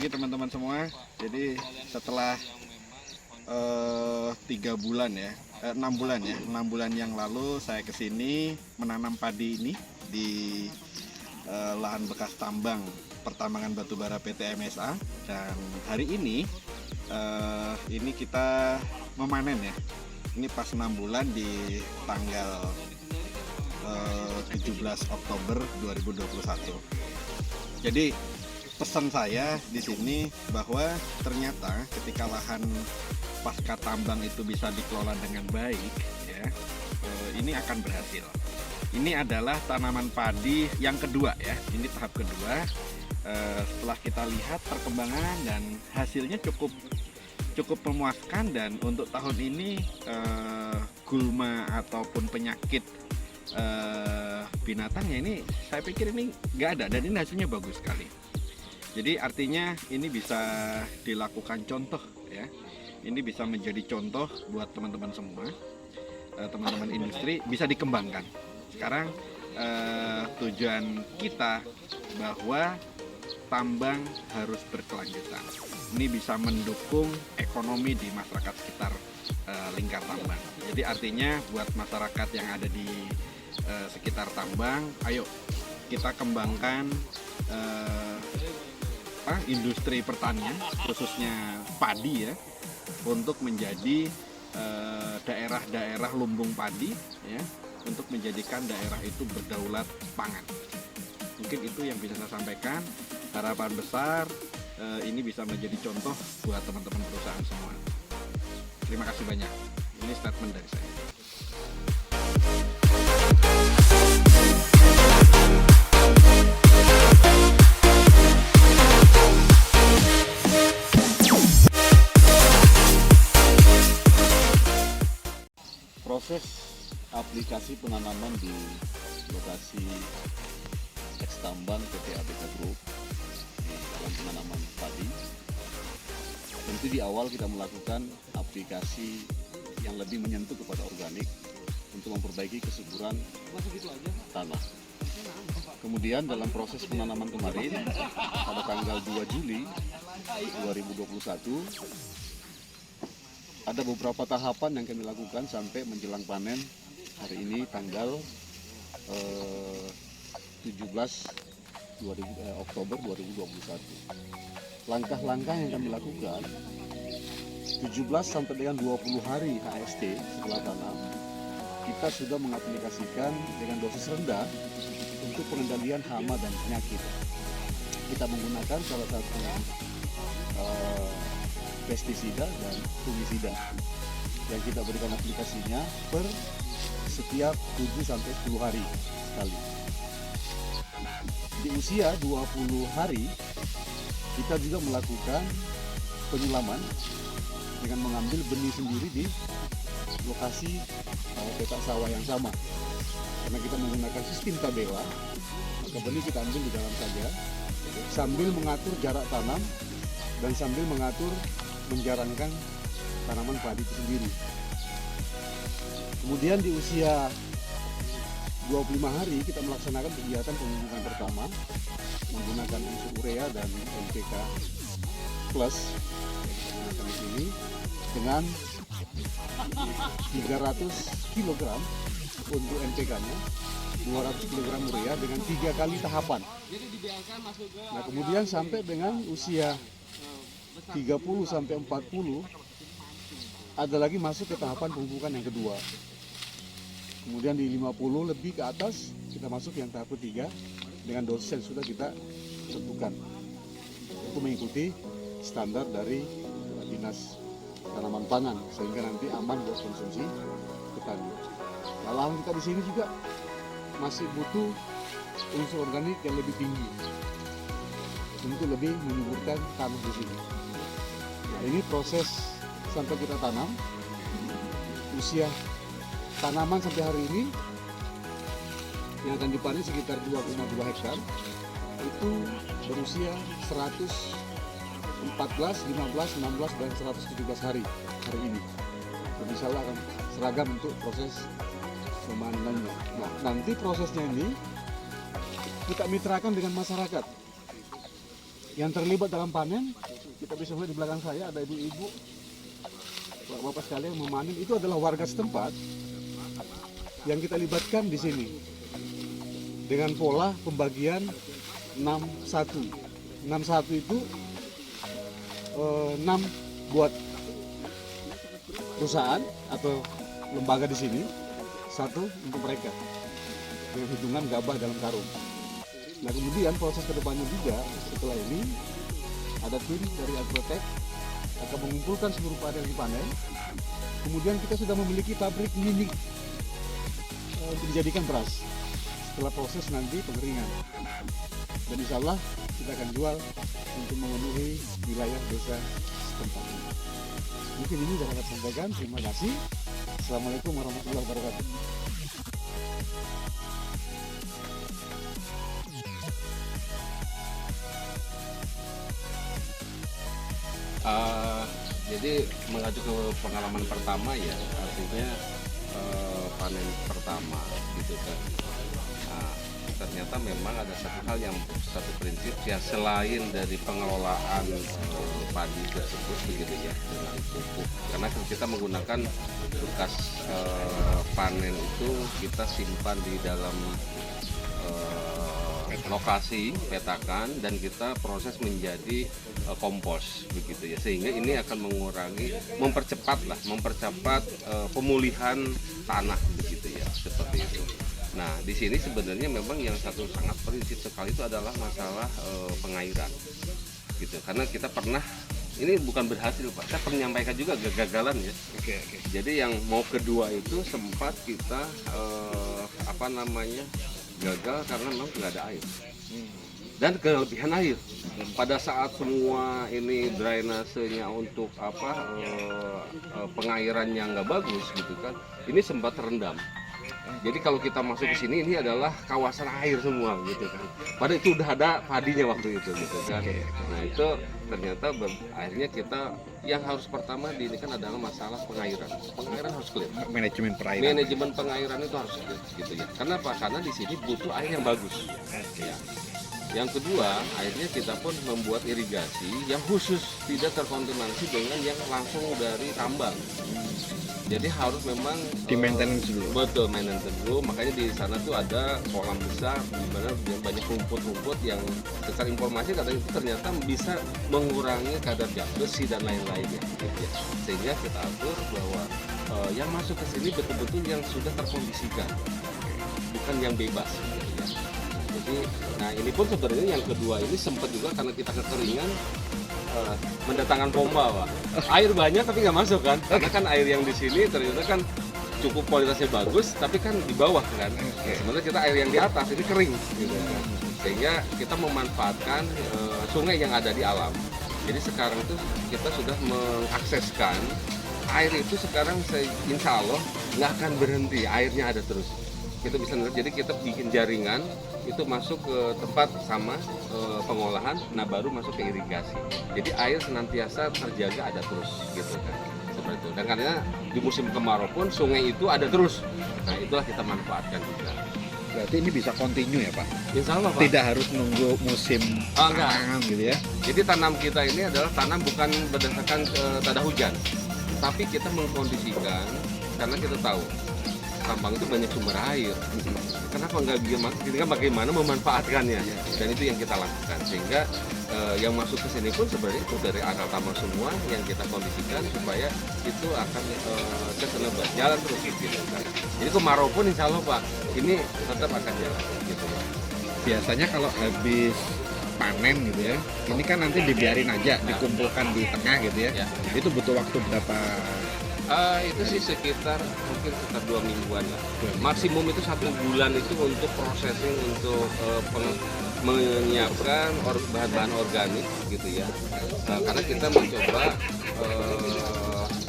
pagi teman-teman semua. Jadi setelah 3 bulan ya, 6 bulan yang lalu saya kesini menanam padi ini di lahan bekas tambang pertambangan batubara PT MSA. Dan hari ini kita memanen ya. Ini pas 6 bulan di tanggal 17 Oktober 2021. Jadi pesan saya di sini bahwa ternyata ketika lahan pasca tambang itu bisa dikelola dengan baik, ya, ini akan berhasil. Ini adalah tanaman padi yang kedua ya. Ini tahap kedua. Setelah kita lihat perkembangan dan hasilnya cukup memuaskan, dan untuk tahun ini gulma ataupun penyakit binatangnya ini saya pikir ini nggak ada, dan ini hasilnya bagus sekali. Jadi artinya ini bisa dilakukan contoh ya. Ini bisa menjadi contoh buat teman-teman semua, teman-teman industri, bisa dikembangkan. Sekarang tujuan kita bahwa tambang harus berkelanjutan. Ini bisa mendukung ekonomi di masyarakat sekitar lingkar tambang. Jadi artinya buat masyarakat yang ada di sekitar tambang, ayo kita kembangkan industri pertanian, khususnya padi ya, untuk menjadi daerah-daerah lumbung padi ya, untuk menjadikan daerah itu berdaulat pangan. Mungkin itu yang bisa saya sampaikan. Harapan besar ini bisa menjadi contoh buat teman-teman perusahaan semua. Terima kasih banyak. Ini statement dari saya. Proses aplikasi penanaman di lokasi eks tambang PT ABK Group di dalam penanaman padi, tentu di awal kita melakukan aplikasi yang lebih menyentuh kepada organik untuk memperbaiki kesuburan tanah. Kemudian dalam proses penanaman kemarin pada tanggal 2 Juli 2021 ada beberapa tahapan yang kami lakukan sampai menjelang panen hari ini tanggal 17 Oktober 2021. Langkah-langkah yang kami lakukan 17 sampai dengan 20 hari HST setelah tanam, kita sudah mengaplikasikan dengan dosis rendah untuk pengendalian hama dan penyakit. Kita menggunakan salah satu pestisida dan fungisida yang kita berikan aplikasinya per setiap 7-10 hari sekali. Di usia 20 hari kita juga melakukan penyulaman dengan mengambil benih sendiri di lokasi petak sawah yang sama. Karena kita menggunakan sistem tabela, maka benih kita ambil di dalam saja sambil mengatur jarak tanam dan sambil mengatur menjarangkan tanaman padi itu sendiri. Kemudian di usia 25 hari kita melaksanakan kegiatan pemupukan pertama menggunakan unsur urea dan NPK plus yang kita gunakan di sini dengan 300 kg untuk NPK-nya, 200 kg urea dengan 3 kali tahapan. Nah, kemudian sampai dengan usia 30 sampai 40 ada lagi masuk ke tahapan pemupukan yang kedua. Kemudian di 50 lebih ke atas kita masuk yang tahap ketiga dengan dosis yang sudah kita tentukan. Itu mengikuti standar dari Dinas Tanaman Pangan sehingga nanti aman buat konsumsi petani. Nah, lahan kita di sini juga masih butuh unsur organik yang lebih tinggi untuk lebih menyuburkan tanah di sini. Nah, ini proses sampai kita tanam. Usia tanaman sampai hari ini yang akan dipanen sekitar 2,2 hektar itu berusia 114, 15, 16, dan 117 hari ini. Dan insya Allah akan seragam untuk proses pemanenannya. Nah, nanti prosesnya ini kita mitrakan dengan masyarakat. yang terlibat dalam panen, kita bisa melihat di belakang saya ada ibu-ibu, bapak sekalian memanen, itu adalah warga setempat yang kita libatkan di sini dengan pola pembagian 6-1. 6-1 itu 6 buat perusahaan atau lembaga di sini, 1 untuk mereka dengan hitungan gabah dalam karung. Nah kemudian proses kedepannya juga setelah ini ada tim dari Agrotech akan mengumpulkan seluruh padi yang dipanen. Kemudian kita sudah memiliki pabrik mini untuk dijadikan beras setelah proses nanti pengeringan. Dan insya Allah kita akan jual untuk memenuhi wilayah desa setempat. Mungkin ini sudah dapat sampaikan. Terima kasih. Assalamualaikum warahmatullahi wabarakatuh. Jadi mengacu ke pengalaman pertama ya, artinya panen pertama gitu kan. Nah, ternyata memang ada satu prinsip ya, selain dari pengelolaan padi tersebut begitu ya dengan pupuk, karena kita menggunakan bekas panen itu kita simpan di dalam lokasi petakan dan kita proses menjadi kompos begitu ya, sehingga ini akan mempercepat pemulihan tanah begitu ya, seperti itu. Nah di sini sebenarnya memang yang satu sangat prinsip sekali itu adalah masalah pengairan gitu, karena kita pernah, ini bukan berhasil Pak, saya pernah menyampaikan juga kegagalan ya. Oke. Jadi yang mau kedua itu sempat kita gagal karena memang nggak ada air dan kelebihan air. Pada saat semua ini drainasenya untuk pengairannya nggak bagus gitu kan, ini sempat terendam. Jadi kalau kita masuk ke sini, ini adalah kawasan air semua gitu kan. Padahal itu udah ada padinya waktu itu gitu kan. Nah itu ternyata akhirnya kita yang harus pertama ini kan adalah masalah pengairan. Pengairan harus clear. Manajemen perairan. Manajemen pengairan itu harus clear gitu ya. Kenapa? Karena di sini butuh air yang bagus. Ya. Yang kedua, akhirnya kita pun membuat irigasi yang khusus, tidak terkontaminasi dengan yang langsung dari tambang. Jadi harus memang Di maintenance dulu. Betul, maintenance dulu. Makanya di sana tuh ada kolam besar di mana banyak rumput-rumput yang secara informasi katanya itu ternyata bisa mengurangi kadar zat besi dan lain-lainnya. Gitu ya. Sehingga kita atur bahwa yang masuk ke sini betul-betul yang sudah terkondisikan, bukan yang bebas. Gitu ya. Jadi, nah ini pun sebenarnya yang kedua ini sempat juga karena kita kekeringan mendatangkan pompa Pak. Air banyak tapi nggak masuk kan, karena kan air yang di sini ternyata kan cukup kualitasnya bagus, tapi kan di bawah kan. Sebenarnya kita air yang di atas ini kering gitu kan. Sehingga kita memanfaatkan sungai yang ada di alam. Jadi sekarang itu kita sudah mengakseskan air itu sekarang insya Allah nggak akan berhenti, airnya ada terus. Kita bisa lihat, jadi kita bikin jaringan itu masuk ke tempat sama pengolahan, nah baru masuk ke irigasi. Jadi air senantiasa terjaga ada terus gitu kan, seperti itu. Dan karena di musim kemarau pun sungai itu ada terus, nah itulah kita manfaatkan juga. Berarti ini bisa continue ya Pak? Insya Allah Pak. Tidak harus nunggu musim tanam gitu ya? Jadi tanam kita ini adalah tanam bukan berdasarkan tanda hujan, tapi kita mengkondisikan karena kita tahu tambang itu banyak sumber air. Kenapa nggak bagaimana memanfaatkannya? Dan itu yang kita lakukan. Sehingga yang masuk ke sini pun sebenarnya itu dari aral tambang semua yang kita kondisikan supaya itu akan sustainable, jalan terus gitu kan. Jadi kemarau pun insya Allah Pak, ini tetap akan jalan gitu Pak. Biasanya kalau habis panen gitu ya, ini kan nanti dibiarin aja, dikumpulkan di tengah gitu ya. Itu butuh waktu berapa? Itu sih mungkin sekitar 2 mingguan lah. Maksimum itu 1 bulan itu untuk processing, untuk menyiapkan bahan-bahan organik gitu ya. Karena kita mencoba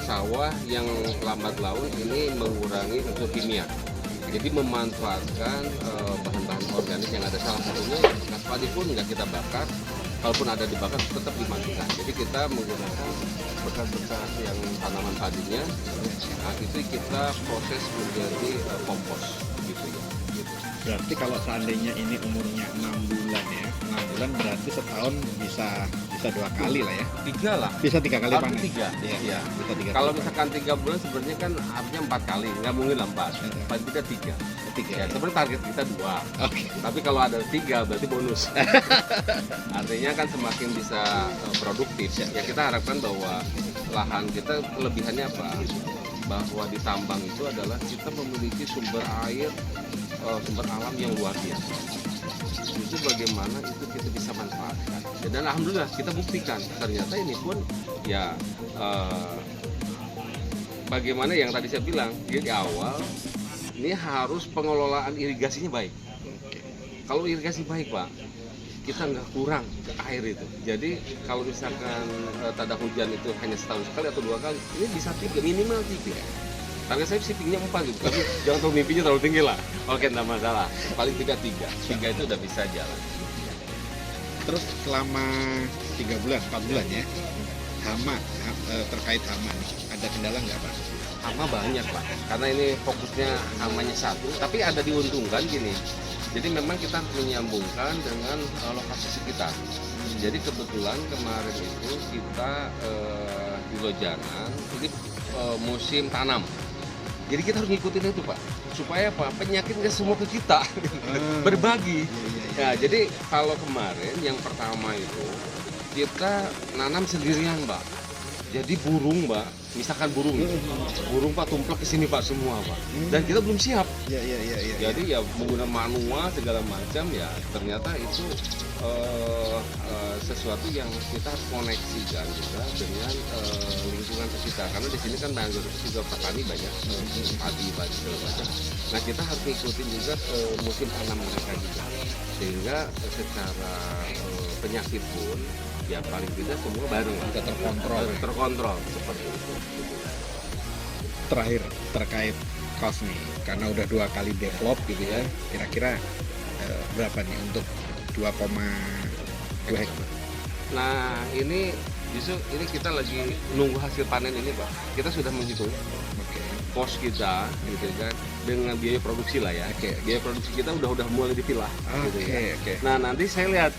sawah yang lambat laun ini mengurangi unsur kimia. Jadi memanfaatkan bahan-bahan organik yang ada, salah satunya bekas padi pun nggak kita bakar, kalaupun ada dibakar tetap dimandikan. Jadi kita menggunakan bekas-bekas yang tanaman padinya, nah itu kita proses menjadi kompos gitu ya. Gitu. Berarti kalau seandainya ini umurnya 6 bulan ya, 6 bulan berarti setahun bisa 2 kali lah ya. 3 lah. Bisa 3 kali Harus panen. 3. Iya, Iya. bisa 3 Kalau kali misalkan 3 bulan sebenarnya kan harusnya 4 kali, nggak mungkin lah 4. Paling tidak 3. panen. 3 Ya, ya. sebenarnya target kita 2. Oke. Tapi kalau ada 3 berarti bonus. Artinya kan semakin bisa produktif. Ya kita harapkan bahwa lahan kita kelebihannya apa? Bahwa di tambang itu adalah kita memiliki sumber air, sumber alam yang luar biasa. Justru bagaimana itu kita bisa manfaatkan. Dan alhamdulillah kita buktikan ternyata ini pun ya bagaimana yang tadi saya bilang di awal ini harus pengelolaan irigasinya baik. Kalau irigasi baik Pak, kita nggak kurang air itu. Jadi kalau misalkan tak ada hujan itu hanya setahun sekali atau 2 kali, ini bisa 3, minimal 3. Target saya shippingnya 4 gitu, tapi jangan terlalu mimpinya terlalu tinggi lah. Oke, nggak masalah. Paling 3 itu udah bisa jalan. Terus selama 3 bulan, 4 bulan ya, terkait hama nih, ada kendala nggak Pak? Hama banyak Pak, karena ini fokusnya hamanya satu, tapi ada diuntungkan gini. Jadi memang kita harus menyambungkan dengan lokasi sekitar. Jadi kebetulan kemarin itu kita di Lojanan, ini musim tanam. Jadi kita harus ngikutin itu Pak, supaya apa? Penyakit nggak semua ke kita, berbagi. Ya, jadi kalau kemarin yang pertama itu kita nanam sendirian Pak. Jadi burung Pak, misalkan burung Pak tumplek ke sini Pak semua Pak. Dan kita belum siap. Iya. Jadi ya menggunakan manual segala macam ya ternyata itu sesuatu yang kita harus koneksikan juga dengan lingkungan sekitar, karena di sini kan mayoritas juga petani banyak, padi segala macam. Nah kita harus ngikutin juga musim tanam mereka juga, sehingga secara penyakit pun ya paling tidak semua bareng Bisa terkontrol. seperti itu. Terakhir terkait cost nih, karena udah 2 kali develop gitu ya, kira-kira berapa nih untuk 2,2 hektar? Nah ini justru ini kita lagi nunggu hasil panen ini Pak. Kita sudah menghitung cost kita gitu kan dengan biaya produksi lah ya. Biaya produksi kita udah mulai dipilah gitu ya. Nah nanti saya lihat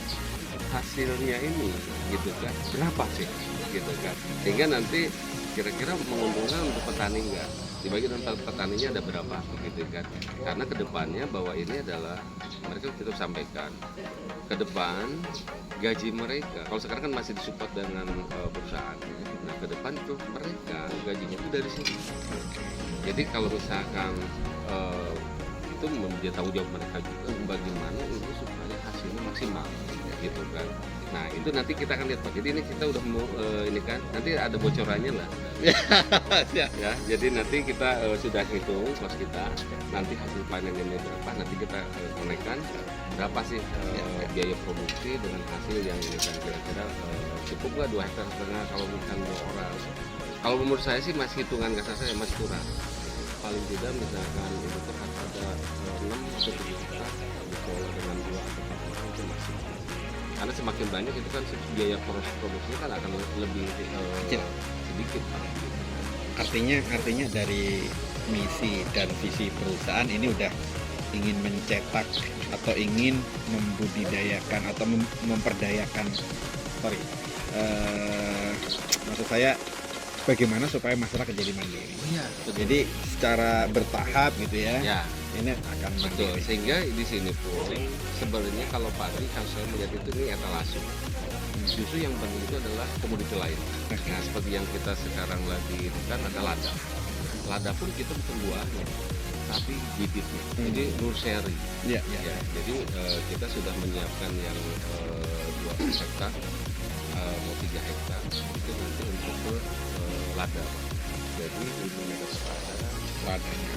hasilnya ini gitu kan berapa sih gitu kan, sehingga nanti kira-kira menguntungkan untuk petani enggak, dibagi dengan petaninya ada berapa gitu kan. Karena kedepannya bahwa ini adalah mereka kita sampaikan ke depan gaji mereka, kalau sekarang kan masih disupport dengan perusahaan, nah ke depan itu mereka gajinya itu dari sini. Jadi kalau misalkan itu menjadi tanggung jawab mereka juga bagaimana ini supaya hasilnya maksimal gitu kan. Nah itu nanti kita akan lihat Pak. Jadi ini kita udah mau ini kan nanti ada bocorannya lah. Ya, jadi nanti kita sudah hitung kos kita, nanti hasil panen ini berapa, nanti kita konekkan berapa sih biaya produksi dengan hasil yang ini kan, kira-kira cukup nggak 2,5 hektar kalau bukan 2 orang. Kalau menurut saya sih masih hitungan kasar saya masih kurang. Paling tidak misalkan itu tuh ada 6 atau 7 hektar dikelola dengan 2 atau 4 orang itu masih. Karena semakin banyak itu kan biaya produksinya kan akan lebih sedikit Pak. Artinya dari misi dan visi perusahaan ini udah ingin mencetak atau ingin membudidayakan atau memperdayakan maksud saya bagaimana supaya masyarakat jadi mandiri. Iya, jadi secara bertahap gitu ya. Ya. Ini akan Betul, mandiri. sehingga di sini pun sebenarnya kalau padi kalau saya melihat itu ini etalase. Justru yang penting itu adalah komoditi lain. Nah seperti yang kita sekarang lagi itu kan ada lada. Lada pun kita bukan buahnya, tapi bibitnya. Jadi nursery. Iya. Ya, jadi kita sudah menyiapkan yang 2 hektar, mau 3 hektar itu nanti untuk lada. Jadi ini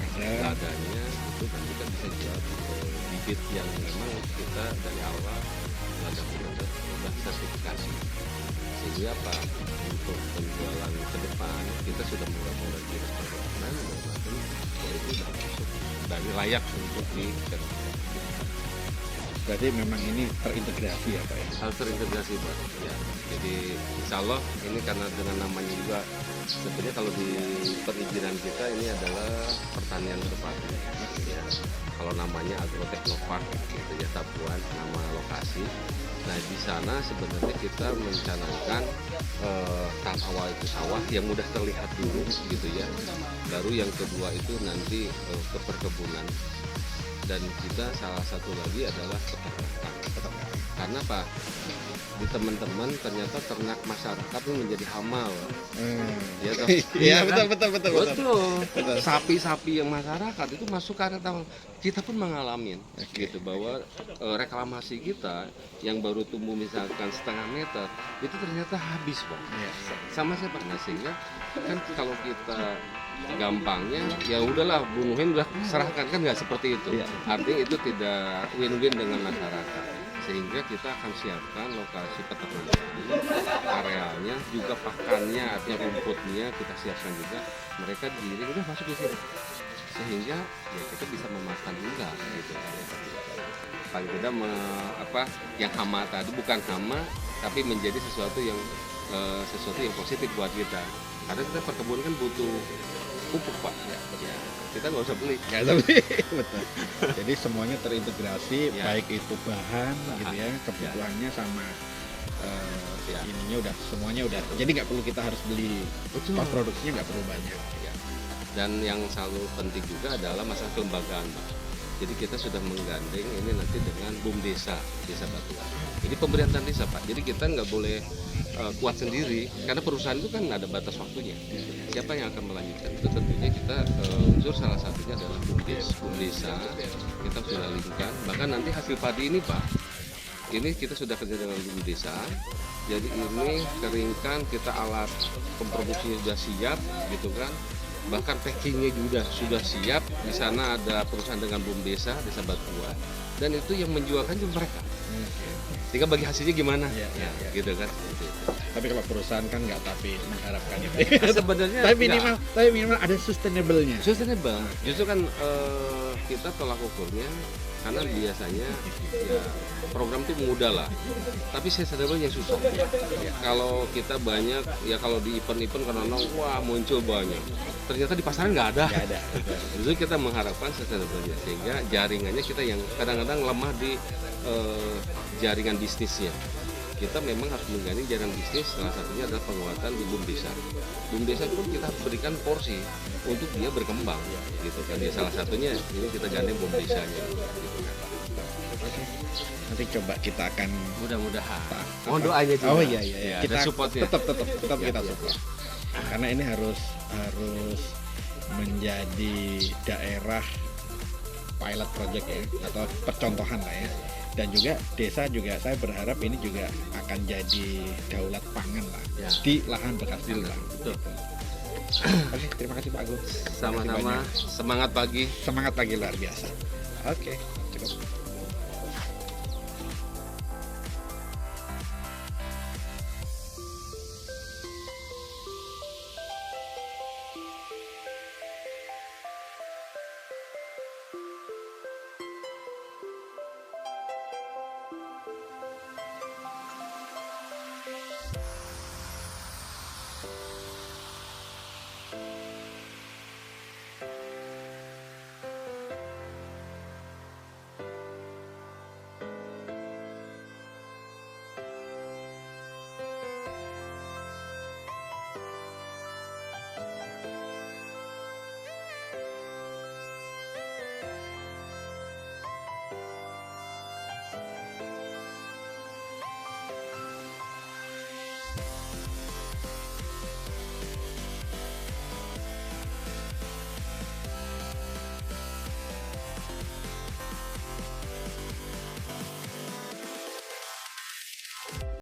ada ladanya itu kan kita bisa jual bibit yang memang kita dari awal lada kita sudah sertifikasi, sehingga apa untuk penjualan ke depan kita sudah mulai di restoran dan macam itu sudah masuk dari layak untuk disertifikasi. Berarti memang ini terintegrasi ya Pak ya? Harus terintegrasi Pak ya. Jadi insya Allah ini karena dengan namanya juga sebenarnya kalau di perizinan kita ini adalah pertanian terpadu. Ya. Kalau namanya Agroteknopark gitu ya, Tabuan nama lokasi. Nah di sana sebenarnya kita mencanangkan tahap awal itu sawah yang mudah terlihat dulu gitu ya. Baru yang kedua itu nanti ke perkebunan. Dan kita salah satu lagi adalah peternakan. Karena Pak, di teman-teman ternyata ternak masyarakat ini menjadi hama, Pak. Ya toh? Iya, kan? betul. Sapi-sapi yang masyarakat itu masuk ke area taman. Kita pun mengalami gitu bahwa reklamasi kita yang baru tumbuh misalkan setengah meter itu ternyata habis, Pak. Sama saya pernah, sehingga kan kalau kita gampangnya ya udahlah bunuhin, udah serahkan, kan nggak seperti itu. Artinya itu tidak win-win dengan masyarakat, sehingga kita akan siapkan lokasi peternakan, arealnya juga pakannya, artinya rumputnya kita siapkan juga, mereka giring udah masuk di sini, sehingga ya kita bisa memakan juga gitu. Paling tidak yang hama tadi bukan hama, tapi menjadi sesuatu yang positif buat kita, karena kita perkebunan kan butuh pupuk, Pak. Ya, kita nggak usah beli. Betul. Jadi semuanya terintegrasi, baik itu bahan gitu ya, kebutuhannya sama ininya udah semuanya udah. Jadi nggak perlu kita harus beli. Pas produksinya nggak perlu banyak. Dan yang selalu penting juga adalah masalah kelembagaan, Pak. Jadi kita sudah menggandeng ini nanti dengan Desa Batuan. Ini pemerintahan desa, Pak. Jadi kita nggak boleh kuat sendiri, karena perusahaan itu kan ada batas waktunya. Siapa yang akan melanjutkan itu, tentunya kita unsur salah satunya adalah Desa. Kita sudah linkkan, bahkan nanti hasil padi ini, Pak, ini kita sudah kerja dengan Desa. Jadi ini keringkan, kita alat pemproduksinya sudah siap gitu kan, bahkan packingnya juga sudah siap. Di sana ada perusahaan dengan Desa Batuan, dan itu yang menjualkan juga mereka. Tinggal bagi hasilnya gimana, gitu kan. Tapi kalau perusahaan kan nggak mengharapkan itu. Sebenarnya tapi minimal ada sustainable-nya. Sustainable. Justru kan kita tolak ukurnya, karena biasanya ya program itu mudah lah, tapi sustainable yang susah. Kalau kita banyak ya, kalau di event-event karena wah muncul banyak, ternyata di pasaran nggak ada. Justru kita mengharapkan sustainable-nya, sehingga jaringannya kita yang kadang-kadang lemah di jaringan bisnisnya. Kita memang harus menggandeng jaringan bisnis, salah satunya adalah penguatan di Desa. Desa pun kita berikan porsi untuk dia berkembang, gitu kan. Ya salah satunya ini kita gandeng Desanya. Gitu. Oke. Nanti coba kita akan mudah-mudahan. Mohon doanya juga. Oh iya. Kita supportnya. Tetap kita support. Karena ini harus menjadi daerah pilot project ya, atau percontohan lah ya. Dan juga desa juga saya berharap ini juga akan jadi daulat pangan lah di lahan bekas tambang. Betul. Oke, terima kasih Pak Agung. Sama-sama. Semangat pagi luar biasa. Oke, cukup.